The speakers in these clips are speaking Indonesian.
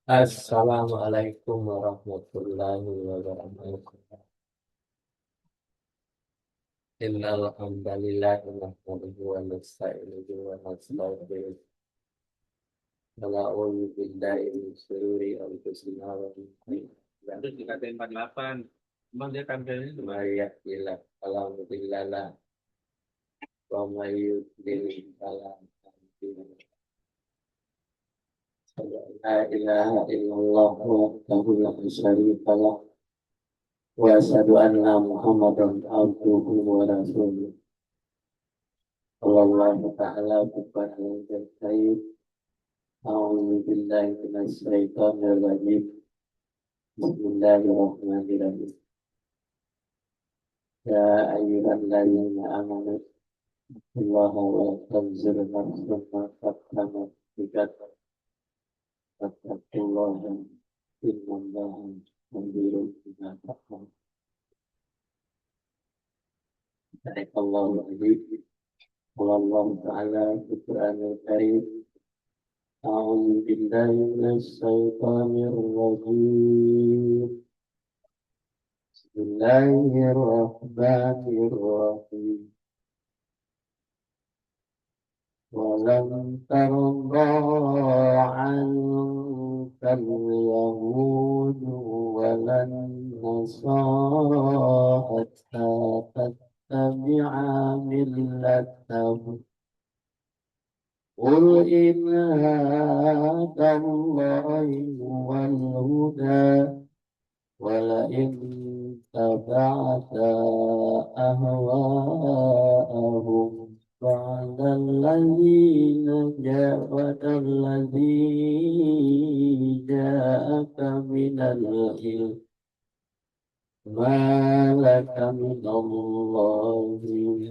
Assalamualaikum warahmatullahi wabarakatuh. Innal hamdalillah nahmaduhu wa nasta'inuhu wa nastaghfiruh. Wa na'udzu billahi min shururi anfusina wa min Itu sayyiati dikatain 48. Emang dia tampilnya itu ma yahdihillahu fala mudilla lahu wa may yudlil fala hadiya lahu. La ilaha illallah wahdahu la syarika lahu wa asyhadu anna Muhammadan abduhu wa rasuluh. Allah Ta'ala Subhanahu wa ta'ala. A'udzu billahi minasy syaithanir rajim. Bismillahirrahmanirrahim. Ya ayyuhalladzina amanu Allaha wa tanzir nafsun ma qaddamat lighad. Wattaqullaha innallaha khabirun bima ta'malun. Barakallahu fiik. Allah Ta'ala Subhanahu wa ta'ala. أعوذ بالله من الشيطان الرجيم. بسم الله الرحمن الرحيم. ولن ترضى عنك اليهود ولا النصارى حتى تتبع ملتهم. قل إن هدى الله هو الهدى ولئن تبعت أهواءهم بعد الذي جاءك من العلم ما لك من الله من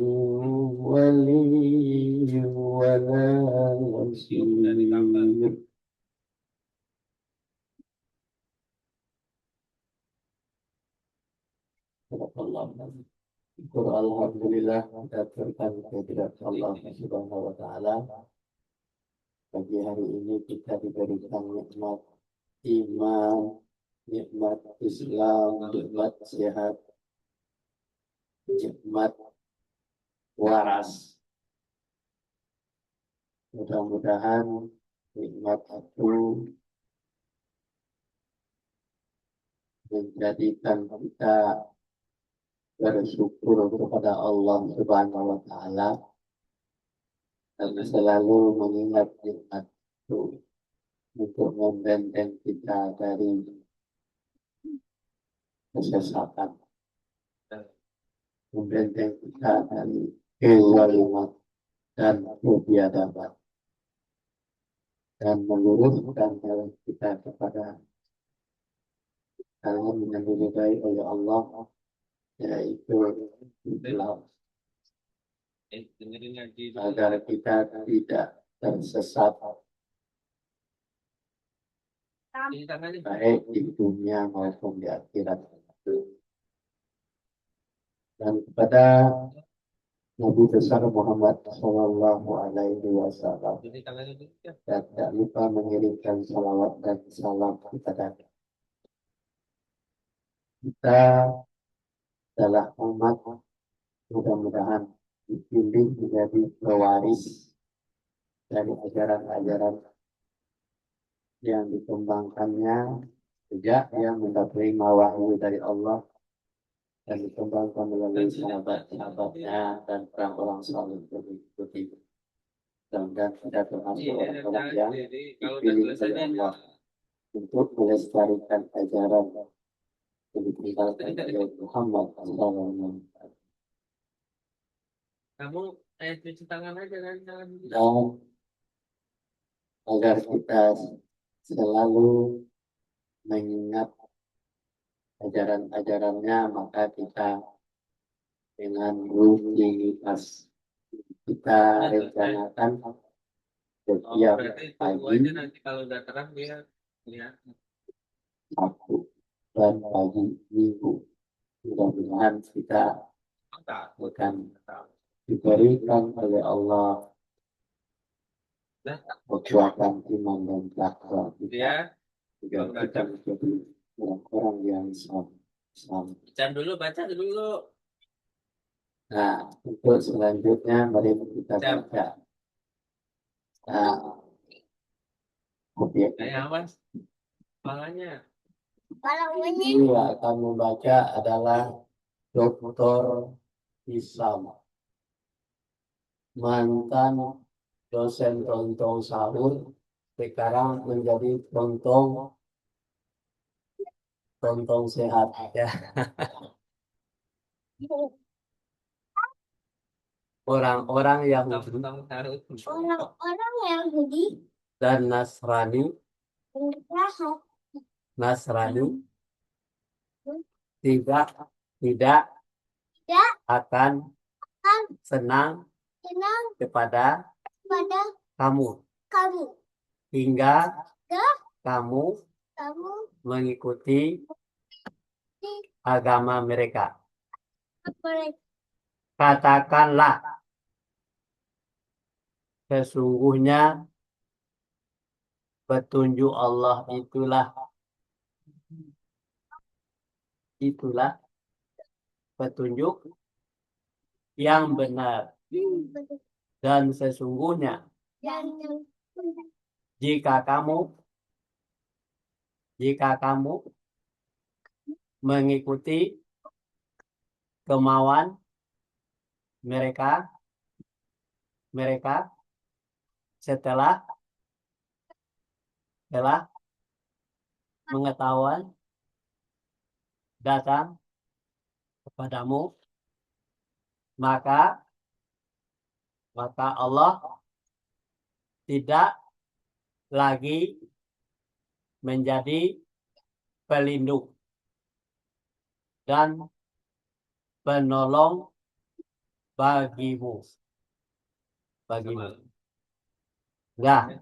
ولي ولا نصير. Alhamdulillah mengaturkan kehadirat Allah Subhanahu wa taala. Pagi hari ini kita diberikan nikmat iman, nikmat Islam, nikmat sehat, nikmat waras. Mudah-mudahan nikmat itu menjadikan kita bersyukur kepada Allah Subhanahu wa taala dan selalu mengingat nikmat itu untuk membentengi kita dari kesesatan, membentengi kita dari kezaliman dan kebiadaban, dan meluruskan jalan kita kepada jalan yang diridai oleh Allah, yaitu Islam, agar kita tidak tersesat baik di dunia maupun di akhirat. Dan kepada Nabi besar Muhammad Sallallahu Alaihi Wasallam, dan tak lupa mengirimkan salawat dan salam kepada kita adalah umat, mudah-mudahan dipilih menjadi pewaris dari ajaran-ajaran yang dikembangkannya sejak yang menerima wahyu dari Allah dan dikembangkan melalui sahabat-sahabatnya dan orang-orang saleh berikut. Dan kita termasuk orang-orang yang dipilih oleh Allah untuk melestarikan ajaran yang ditinggalkan oleh Muhammad SAW. Kamu cuci tangan aja kan, jangan. Dan agar kita selalu mengingat ajaran-ajarannya, maka kita dengan rutinitas kita rencanakan setiap pagi nanti kalau udah terang dia lihat. Sabtu dan pagi Minggu. Mudah-mudahan kita akan diberikan oleh Allah Nah, perjuangan iman dan takwa kita dia agar kita menjadi orang-orang yang Islam. baca dulu. Nah, untuk selanjutnya mari kita Cam, baca. Nah, objek kayak apa? Palanya. ini akan membaca adalah Doktor Islam, mantan dosen Tontong Sahur, sekarang menjadi Tontong Sehat ya. Orang-orang Yahudi Orang-orang Yahudi dan Nasrani Nasrani tidak tidak akan akan senang senang kepada pada kamu kamu hingga hingga kamu kamu mengikuti di agama mereka. mereka Katakanlah, sesungguhnya petunjuk Allah itulah petunjuk yang benar, dan sesungguhnya dan jika kamu mengikuti kemauan mereka setelah pengetahuan datang kepadamu, maka Allah tidak lagi menjadi pelindung dan penolong bagimu. Ya,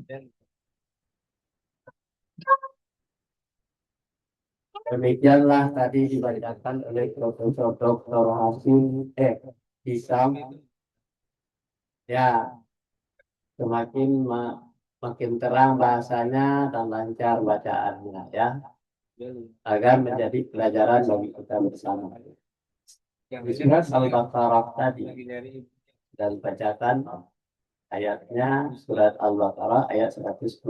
demikianlah tadi dibacakan oleh Profesor Dr. Hasim Hisam. Ya, semakin makin terang bahasanya dan lancar bacaannya ya, agar menjadi pelajaran bagi kita bersama. Di surat Al-Baqarah tadi dan bacakan ayatnya, surat Al-Baqarah ayat 120.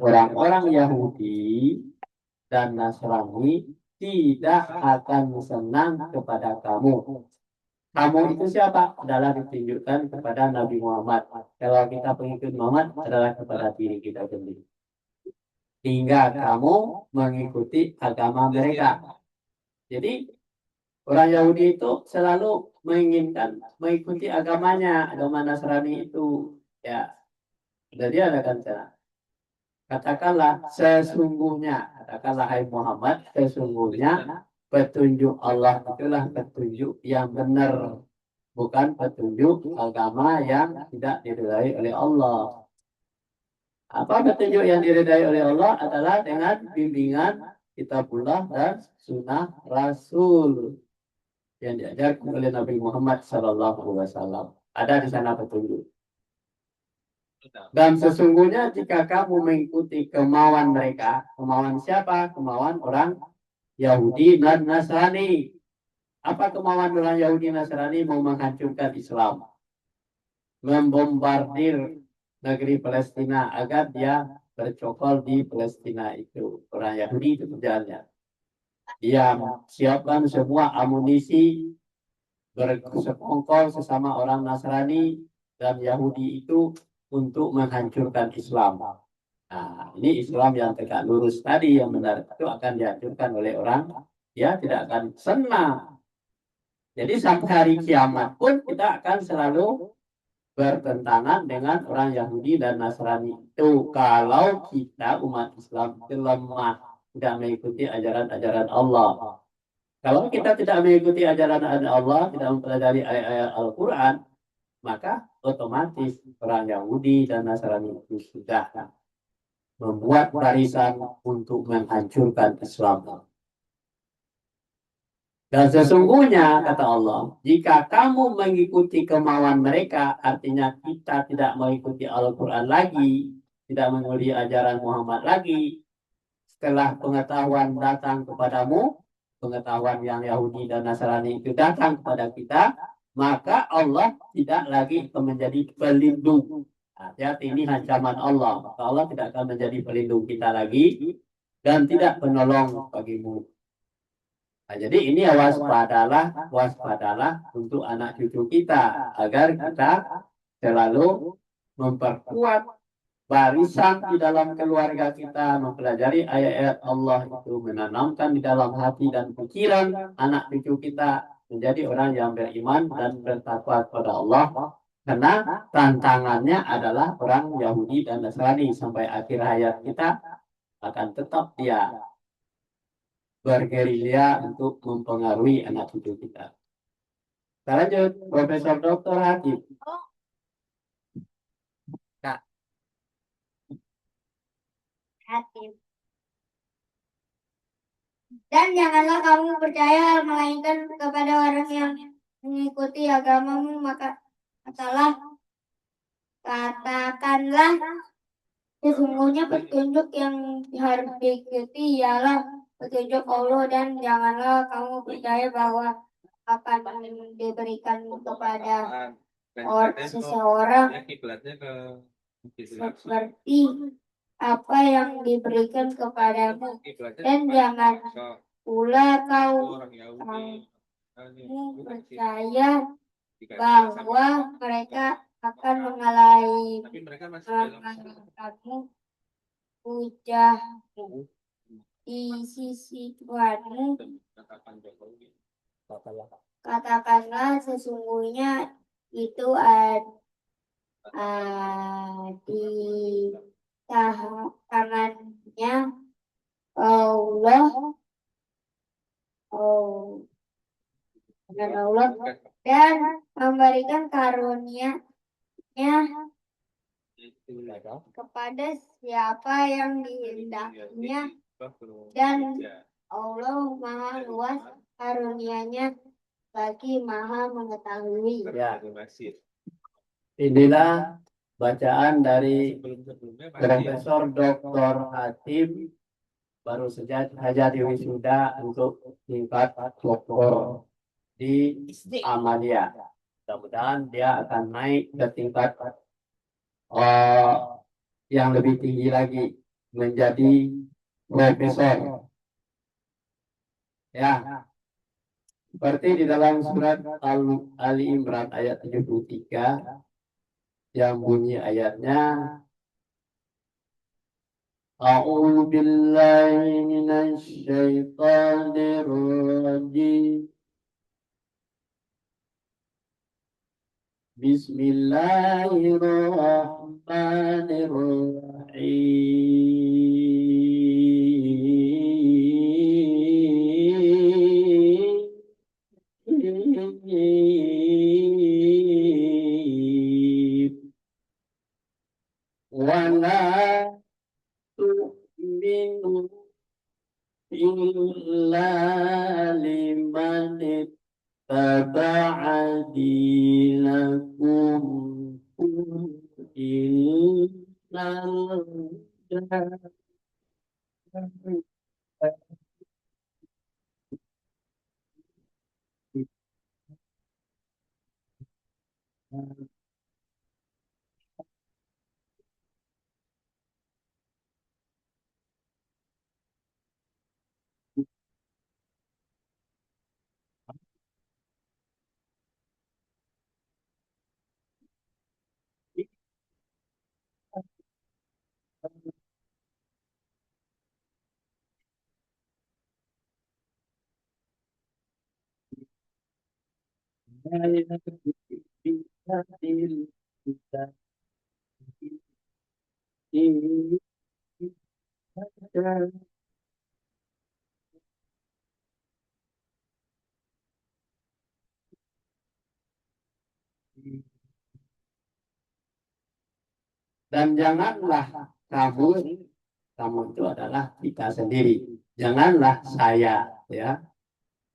Orang-orang Yahudi dan Nasrani tidak akan senang kepada kamu. Kamu itu siapa? Adalah ditunjukkan kepada Nabi Muhammad. Kalau kita pengikut Muhammad adalah kepada diri kita sendiri. Hingga kamu mengikuti agama mereka. Jadi orang Yahudi itu selalu menginginkan mengikuti agamanya, agama Nasrani itu. Ya, jadi adakan cara. Katakanlah hai Muhammad, sesungguhnya petunjuk Allah itulah petunjuk yang benar, bukan petunjuk agama yang tidak diridai oleh Allah. Apa petunjuk yang diridai oleh Allah adalah dengan bimbingan kitabullah dan sunnah Rasul yang diajarkan oleh Nabi Muhammad SAW. Ada di sana petunjuk. Dan sesungguhnya jika kamu mengikuti kemauan mereka, kemauan siapa? Kemauan orang Yahudi dan Nasrani. Apa kemauan orang Yahudi dan Nasrani? Mau menghancurkan Islam, membombardir negeri Palestina agar dia bercokol di Palestina itu. Orang Yahudi itu kerjaannya. Dia siapkan semua amunisi bersekongkol sesama orang Nasrani dan Yahudi itu untuk menghancurkan Islam. Nah, ini Islam yang tegak lurus tadi yang benar itu akan dihancurkan oleh orang, ya tidak akan senang. Jadi sampai hari kiamat pun kita akan selalu bertentangan dengan orang Yahudi dan Nasrani itu kalau kita umat Islam itu lemah, tidak mengikuti ajaran-ajaran Allah. Kalau kita tidak mengikuti ajaran Allah, tidak mempelajari ayat-ayat Al-Quran, maka otomatis orang Yahudi dan Nasrani itu sudah membuat barisan untuk menghancurkan Islam. Dan sesungguhnya, kata Allah, jika kamu mengikuti kemauan mereka, artinya kita tidak mengikuti Al-Quran lagi, tidak mengikuti ajaran Muhammad lagi, setelah pengetahuan datang kepadamu, pengetahuan yang Yahudi dan Nasrani itu datang kepada kita, maka Allah tidak lagi akan menjadi pelindung. Hati-hati, ini ancaman Allah. Maka Allah tidak akan menjadi pelindung kita lagi dan tidak penolong bagimu. Nah, jadi ini ya waspadalah untuk anak cucu kita agar kita selalu memperkuat barisan di dalam keluarga kita, mempelajari ayat-ayat Allah itu, menanamkan di dalam hati dan pikiran anak cucu kita menjadi orang yang beriman dan bertakwa kepada Allah. Karena tantangannya adalah orang Yahudi dan Nasrani sampai akhir hayat kita akan tetap dia bergerilya untuk mempengaruhi anak cucu kita. Kita lanjut, Profesor Dr. Hakim. Kak. Hakim. Dan janganlah kamu percaya melainkan kepada orang yang mengikuti agamamu, maka katakanlah sesungguhnya petunjuk yang harus diikuti ialah petunjuk Allah, dan janganlah kamu percaya bahwa akan diberikan kepada seseorang seperti apa yang diberikan kepadamu, dan jangan pula kamu percaya bahwa mereka akan mengalahkanmu hujahmu di sisi Tuhanmu. Katakanlah sesungguhnya itu di tangannya Allah, dan memberikan karunia-Nya kepada siapa yang dihendaknya, dan Allah Maha Luas karunia-Nya lagi Maha Mengetahui. Ya. Inilah bacaan dari Profesor Dr. Hatim, baru saja diwisuda untuk tingkat doktor di Amalia. Mudah-mudahan dia akan naik ke tingkat yang lebih tinggi lagi, menjadi profesor. Ya, seperti di dalam surat Ali Imran ayat 73 yang bunyi ayatnya, A'udzu billahi minasy syaithanir rajim. Bismillahirrahmanirrahim. Wala tu'minu illa liman taba'a dinakum innal dan janganlah kamu itu adalah kita sendiri. Janganlah saya, ya.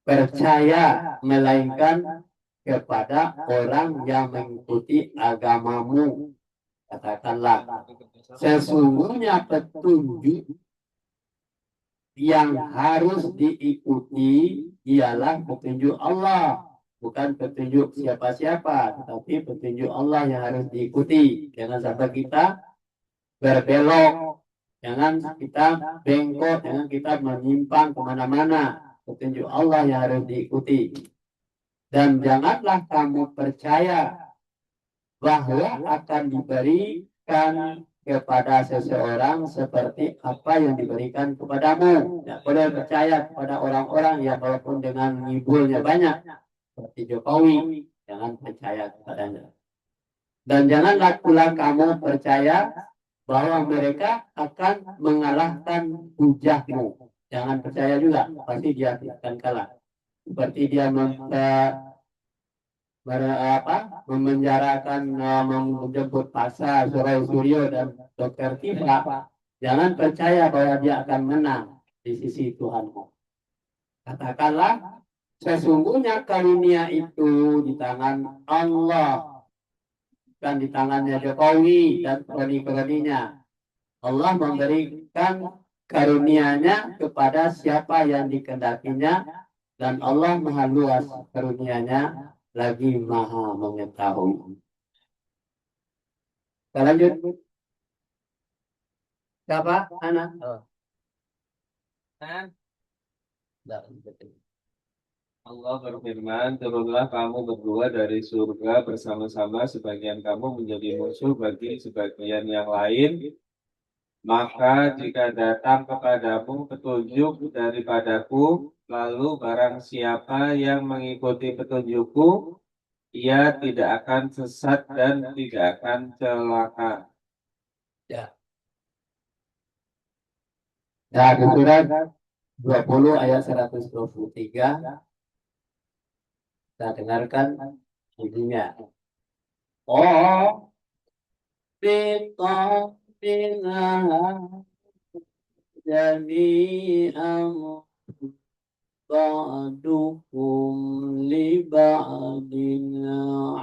percaya, melainkan kepada orang yang mengikuti agamamu. Katakanlah, sesungguhnya petunjuk yang harus diikuti ialah petunjuk Allah, bukan petunjuk siapa-siapa, tetapi petunjuk Allah yang harus diikuti. Jangan sampai kita berbelok, jangan kita bengkok, jangan kita menyimpang kemana-mana. Petunjuk Allah yang harus diikuti. Dan janganlah kamu percaya bahwa akan diberikan kepada seseorang seperti apa yang diberikan kepadamu. Tidak boleh percaya kepada orang-orang yang walaupun dengan ngibulnya banyak, seperti Jokowi, jangan percaya kepadanya. Dan janganlah pula kamu percaya bahwa mereka akan mengalahkan hujahmu. Jangan percaya juga, pasti dia akan kalah. Seperti dia memenjarakan, menjemput paksa Surai Suryo dan Dokter Tifa. Jangan percaya bahwa dia akan menang di sisi Tuhanmu. Katakanlah, sesungguhnya karunia itu di tangan Allah, bukan di tangannya Jokowi dan kroni-kroninya. Allah memberikan karunia-Nya kepada siapa yang dikehendakinya, dan Allah maha luas karunia-Nya, lagi maha mengetahui. Kita lanjut. Siapa? Anak. Oh. Kan? Betul. Allah berfirman, turunlah kamu berdua dari surga bersama-sama, sebagian kamu menjadi musuh bagi sebagian yang lain. Maka jika datang kepadamu petunjuk daripadaku, lalu barang siapa yang mengikuti petunjukku, ia tidak akan sesat dan tidak akan celaka. Ya. Nah, di surat 20 ayat 123 kita dengarkan bunyinya. Oh, bina jami'an ba'dukum li ba'din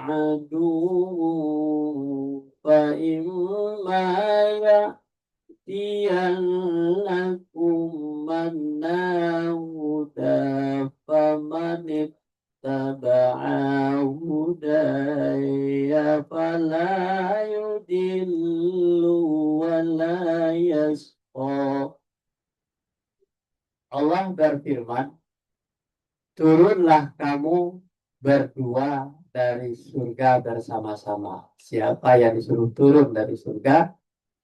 adu fa imma ya'tiyannakum mannahuda famanit hudaya fala yudillu wa la yasqa. Allah berfirman, turunlah kamu berdua dari surga bersama-sama. Siapa yang disuruh turun dari surga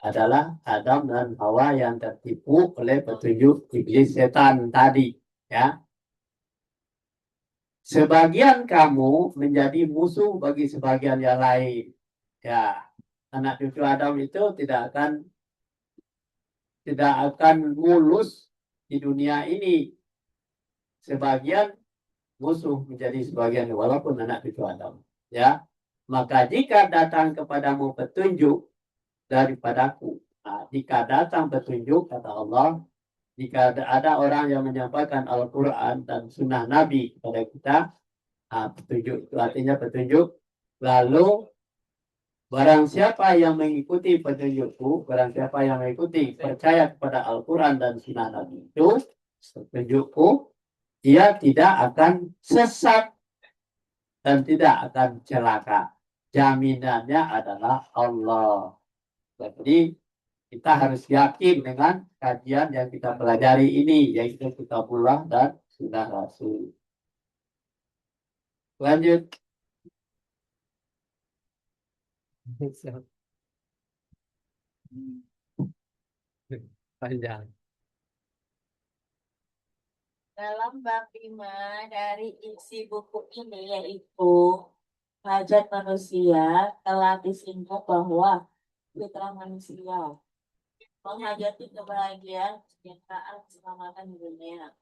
adalah Adam dan Hawa yang tertipu oleh petunjuk iblis setan tadi, ya. Sebagian kamu menjadi musuh bagi sebagian yang lain. Ya, anak cucu Adam itu tidak akan mulus di dunia ini. Sebagian musuh menjadi sebagian walaupun anak cucu Adam. Ya, maka jika datang kepadamu petunjuk daripadaku, nah, jika datang petunjuk kata Allah, jika ada orang yang menyampaikan Al-Quran dan Sunnah Nabi kepada kita, petunjuk itu artinya petunjuk. Lalu barang siapa yang mengikuti petunjukku, barang siapa yang mengikuti percaya kepada Al-Quran dan Sunnah Nabi itu, petunjukku, dia tidak akan sesat dan tidak akan celaka. Jaminannya adalah Allah. Jadi kita harus yakin dengan kajian yang kita pelajari ini, yaitu Kitabullah dan Sunnah Rasul. Lanjut. Panjang. Dalam bab 5 dari isi buku ini yaitu hajat manusia, telah disinggung bahwa fitrah manusia menghajati kebahagiaan, kesejahteraan, keselamatan di dunia,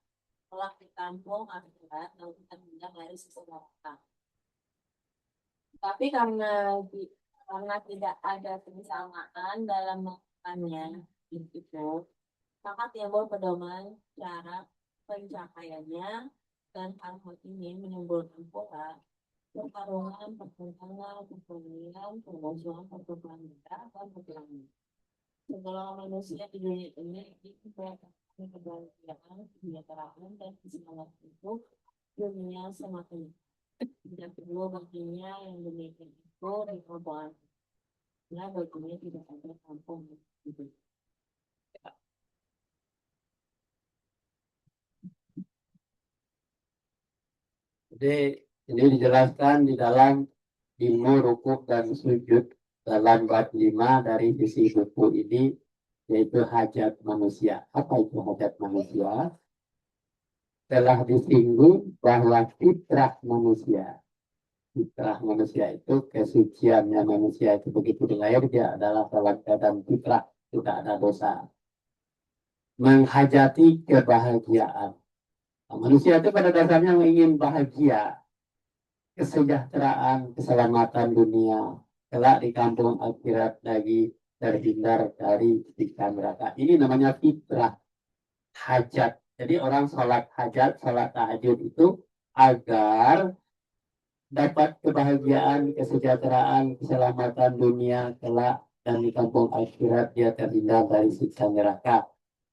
telah ditampung akhirat dan terhindar dari sisi neraka. Tapi karena tidak ada kesamaan dalam melakukannya itu, maka timbul pedoman cara pencapaiannya Dan hal-hal ini menimbulkan pula pertarungan, pertentangan, perkelahian, permusuhan, pertumpahan darah, dan perkelahian. Segala manusia di dunia ini memperhatikan kebahagiaan, kesejahteraan, dan kesenangan itu dunia semakin tidak perlu baginya yang demikian itu dikobar. Nah, baginya tidak ada kampung itu. Jadi ini dijelaskan di dalam ilmu rukuk dan sujud dalam bab 5 dari sisi buku ini, yaitu hajat manusia. Apa itu hajat manusia? Telah disinggung bahwa fitrah manusia itu kesuciannya manusia itu begitu dilahir dia adalah dalam keadaan fitrah, tidak ada dosa, menghajati kebahagiaan. Nah, manusia itu pada dasarnya ingin bahagia, kesejahteraan, keselamatan dunia, kelak di kampung akhirat lagi terhindar dari siksa neraka. Ini namanya fitrah, hajat. Jadi orang sholat hajat, sholat tahajud itu agar dapat kebahagiaan, kesejahteraan, keselamatan dunia kelak, dan di kampung akhirat dia terhindar dari siksa neraka.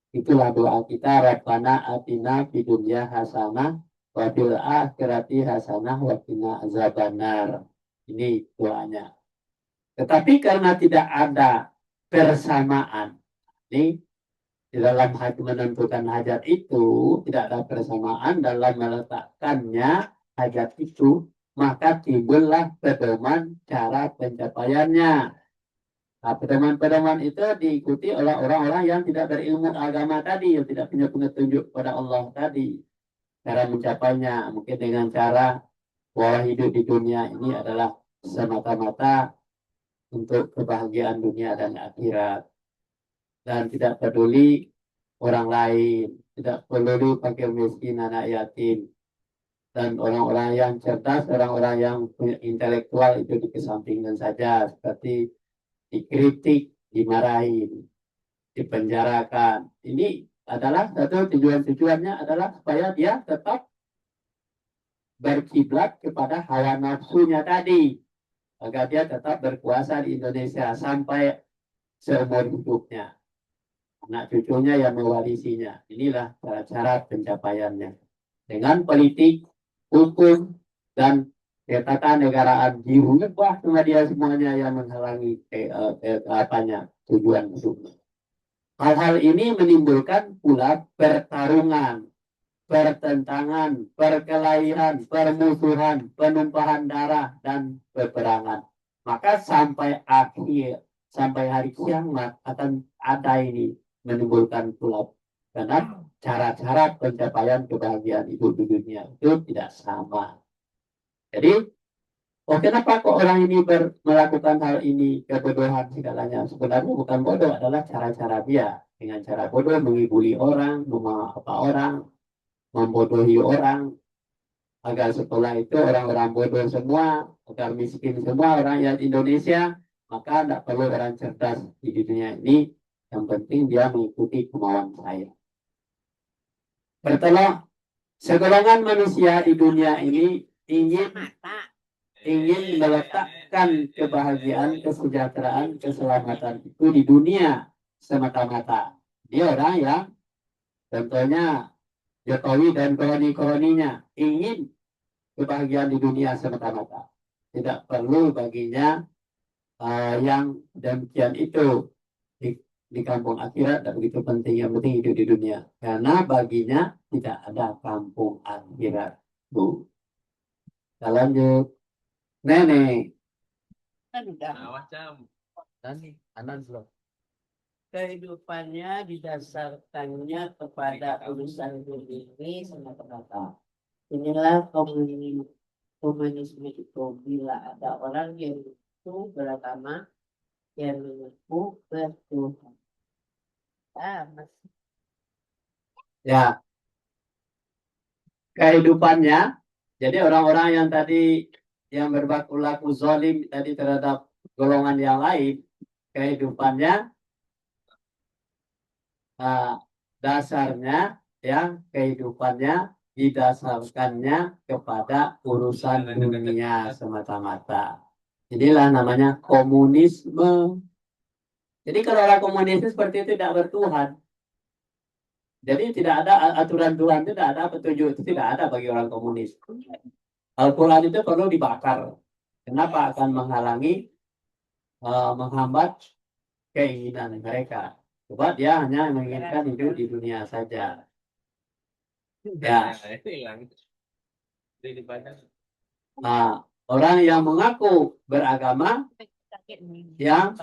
Itulah doa kita, Rabbana atina fid dunya hasanah wa fil akhirati hasanah wa qina azabannar. Ini doanya. Tetapi karena tidak ada persamaan, ini di dalam hati menentukan hajat itu tidak ada persamaan dalam meletakkannya hajat itu, maka timbullah pedoman cara pencapaiannya. Nah, pedoman-pedoman itu diikuti oleh orang-orang yang tidak berilmu agama tadi, yang tidak punya petunjuk pada Allah tadi. Cara mencapainya mungkin dengan cara bahwa hidup di dunia ini adalah semata-mata untuk kebahagiaan dunia dan akhirat. Dan tidak peduli orang lain, tidak peduli fakir miskin, anak yatim, dan orang-orang yang cerdas, orang-orang yang punya intelektual itu dikesampingkan saja, seperti dikritik, dimarahin, dipenjarakan. Ini adalah satu tujuannya adalah supaya dia tetap berkiblat kepada hawa nafsunya tadi, agar dia tetap berkuasa di Indonesia sampai seumur hidupnya. Anak cucunya yang mewarisinya. Inilah cara-cara pencapaiannya. Dengan politik, hukum, dan ketatanegaraan dirubah sama dia semuanya yang menghalangi tujuan hidupnya. Hal-hal ini menimbulkan pula pertarungan, pertentangan, perkelahian, permusuhan, penumpahan darah, dan peperangan. Maka sampai hari kiamat akan ada ini menimbulkan pula, karena cara-cara pencapaian kebahagiaan itu di dunia itu tidak sama. Jadi, kenapa kok orang ini melakukan hal ini, kebodohan segalanya? Sebenarnya bukan bodoh, adalah cara-cara dia. Dengan cara bodoh mengibuli orang, orang, membodohi orang, agar setelah itu orang-orang bodoh semua, agar miskin semua orang yang Indonesia, maka tidak perlu orang cerdas di dunia ini. Yang penting dia mengikuti kemauan saya. Bertolak, segolongan manusia di dunia ini ingin meletakkan kebahagiaan, kesejahteraan, keselamatan itu di dunia semata-mata. Dia orang yang contohnya Jokowi dan koloni-koloninya ingin kebahagiaan di dunia semata-mata. Tidak perlu baginya yang demikian itu di kampung akhirat, tidak begitu penting. Yang penting hidup di dunia. Karena baginya tidak ada kampung akhirat. Bu. Kita lanjut. Nenek. Kan udah. Dan anak belum. Kehidupannya didasarkannya kepada urusan diri semata-mata. Inilah komunisme itu, bila ada orang yang itu beragama yang mengaku bertuhan. Ya, kehidupannya. Jadi orang-orang yang tadi yang berlaku zalim tadi terhadap golongan yang lain, kehidupannya dasarnya ya kehidupannya didasarkannya kepada urusan dunia semata-mata. Inilah namanya komunisme. Jadi kalau orang komunis itu seperti itu tidak bertuhan. Jadi tidak ada aturan Tuhan, tidak ada petunjuk, itu tidak ada bagi orang komunis. Al-Quran itu perlu dibakar. Kenapa? Akan menghalangi, menghambat keinginan mereka. Sebab dia hanya menginginkan hidup di dunia saja. Ya. Nah, orang yang mengaku beragama, yang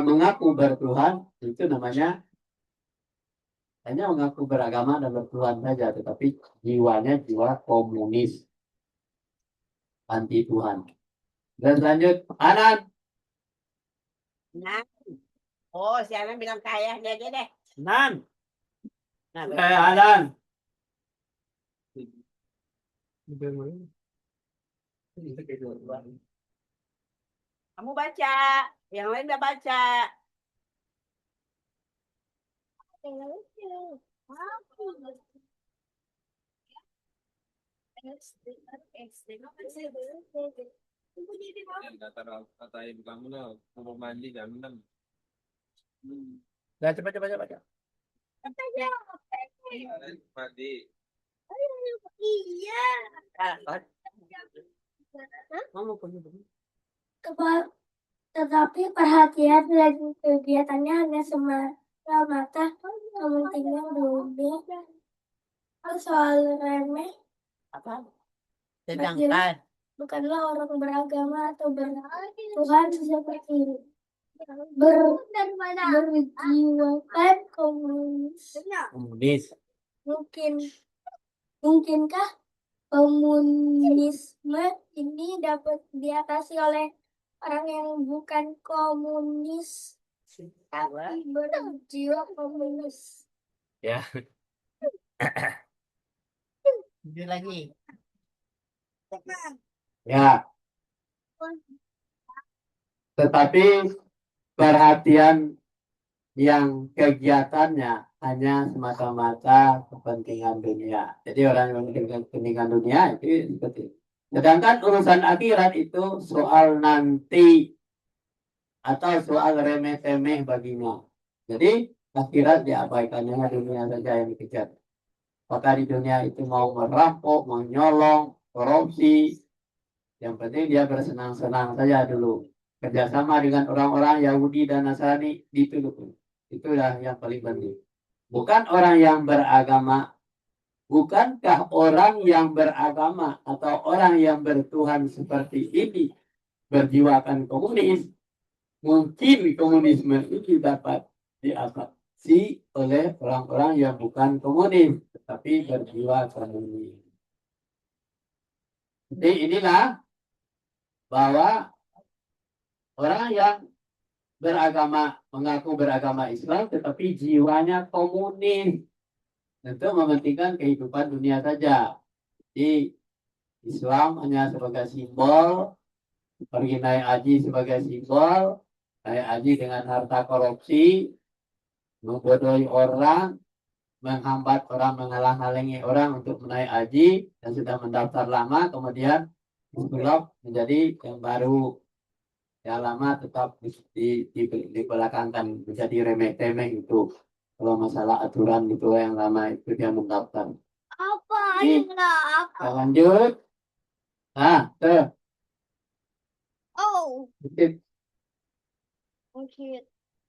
mengaku bertuhan, itu namanya hanya mengaku beragama dan bertuhan saja, tetapi jiwanya jiwa komunis, anti Tuhan. Dan lanjut, Anan. Nah. Oh, si Anan bilang kaya dia aja deh. Nan. Nah, Anan. kamu baca, yang lain udah baca. Kata ibu kamu lah, mau mandi jam 6. Nah, coba baca. Mandi. Iya. Tetapi perhatian dan kegiatannya hanya semata-mata kepentingan dunia. Soal remeh Apa? Sedangkan bukanlah orang beragama atau bertuhan seperti ini. Berjiwakan komunis. Mungkinkah komunisme ini dapat diatasi oleh orang yang bukan komunis tapi berjiwa komunis? Ya. jujur lagi. Ya. Tetapi perhatian yang kegiatannya hanya semata-mata kepentingan dunia. Jadi orang yang memikirkan kepentingan dunia itu seperti itu. Sedangkan urusan akhirat itu soal nanti atau soal remeh-temeh baginya. Jadi akhirat diabaikannya, dunia saja yang dikejar. Apakah di dunia itu mau merampok, menyolong, korupsi, yang penting dia bersenang-senang saja dulu. Kerjasama dengan orang-orang Yahudi dan Nasrani itu dulu. Itulah yang paling penting. Bukan orang yang beragama. Bukankah orang yang beragama atau orang yang bertuhan seperti ini berjiwakan komunis? Mungkin komunisme itu dapat diatasi oleh orang-orang yang bukan komunis, tetapi berjiwa komunis. Jadi inilah bahwa orang yang beragama, mengaku beragama Islam, tetapi jiwanya komunis, tentu mementingkan kehidupan dunia saja. Di Islam hanya sebagai simbol, pergi naik haji sebagai simbol, naik haji dengan harta korupsi, membodohi orang, menghambat orang, menghalang-halangi orang untuk menaik haji dan sudah mendaftar lama, kemudian bulog menjadi yang baru. Yang lama tetap dibelakangkan, menjadi remeh-temeh itu. Kalau masalah aturan itu yang lama itu dia mendaftar. Apa? Kita lanjut. Nah, tuh. Oh, Titik. shit.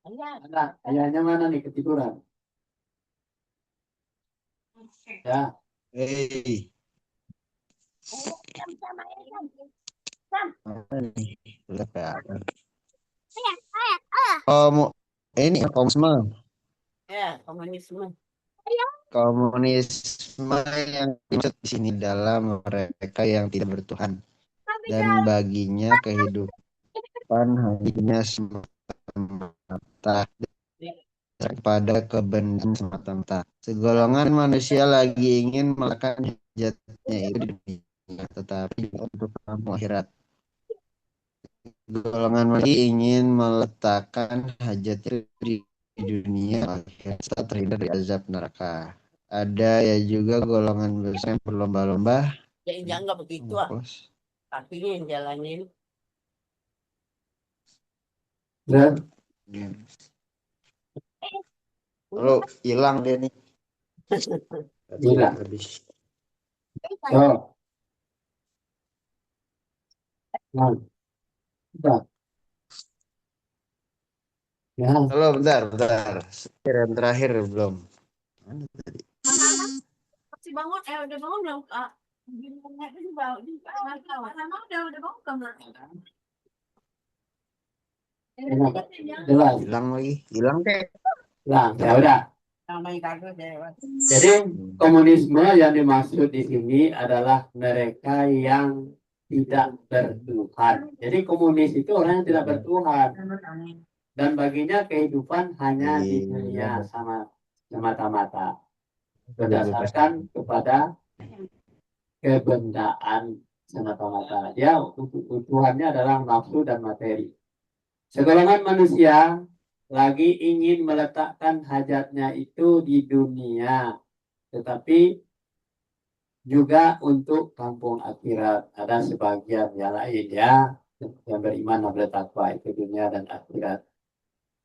Ada, ayahnya mana nih ketiduran? Ya. Hei, udah kelihatan. Ini komunisme, Ya, komunisme. komunisme yang dimaksud di sini dalam mereka yang tidak bertuhan dan baginya kehidupan hanya semata kepada kebenaran semata-mata. Segolongan manusia lagi ingin melakukan hajatnya itu di dunia, tetapi untuk kamu akhirat. Golongan manusia ingin meletakkan hajatnya di dunia akhirat terhindar dari azab neraka. Ada ya juga golongan besar yang berlomba-lomba Ya enggak begitu ah. ngekos. Kakinya yang jalanin. Dan Ya. Lalu hilang dia nih. Hilang. Habis. Oh, nah, udah. Ya, Halo, bentar. Yang terakhir belum. Mana tadi? Si bangun, udah bangun belum? Udah bangun belum? jelas. Hilang lagi. Hilang deh. Nah, ya udah. Namanya kagak deh. Jadi komunisme yang dimaksud di sini adalah mereka yang tidak bertuhan. Jadi komunis itu orang yang tidak bertuhan dan baginya kehidupan hanya di dunia sama semata-mata berdasarkan kepada kebendaan semata-mata. Dia utuhannya adalah nafsu dan materi. Segolongan manusia lagi ingin meletakkan hajatnya itu di dunia, tetapi juga untuk kampung akhirat. Ada sebagian yang lain ya, yang beriman dan bertakwa itu dunia dan akhirat.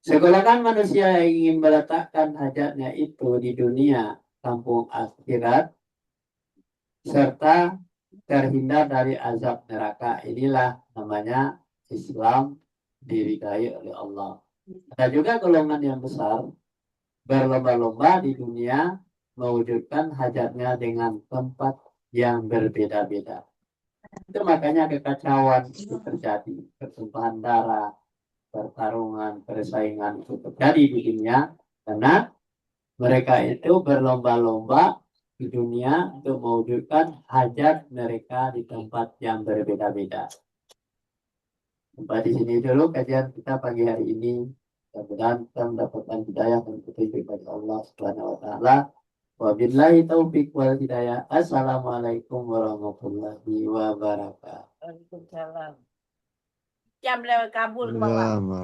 Segolongan manusia yang ingin meletakkan hajatnya itu di dunia, kampung akhirat, serta terhindar dari azab neraka. Inilah namanya Islam diridai oleh Allah. Ada juga golongan yang besar berlomba-lomba di dunia mewujudkan hajatnya dengan tempat yang berbeda-beda. Itu makanya kekacauan itu terjadi, pertumpahan darah, pertarungan, persaingan itu terjadi di dunia karena mereka itu berlomba-lomba di dunia untuk mewujudkan hajat mereka di tempat yang berbeda-beda. Sampai di sini dulu kajian kita pagi hari ini. Mudah-mudahan kita mendapatkan hidayah dan petunjuk dari Allah Subhanahu wa taala. Wabillahi taufiq wal hidayah. Assalamualaikum warahmatullahi wabarakatuh. Waalaikumsalam. Jam lewat kabul ke bawah. Lama.